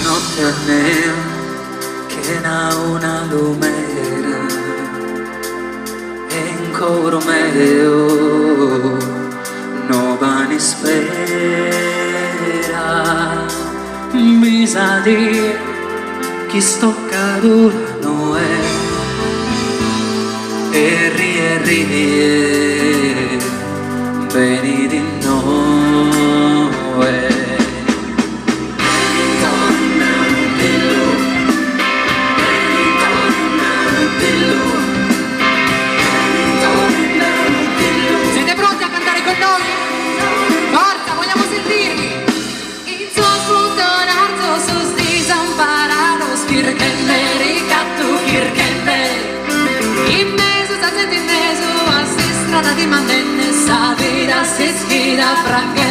notte nera che na una lumera e in coro meo no vani spera bisa di chi sto cadurano e rie veni di noi. Siete pronti a cantare con noi? Forza, vogliamo sentirvi! In suo spuntonato sus desamparados kirkelle ricattu kirkelle in meso sta senti in meso a si strada di mandenne sa vida si schida franche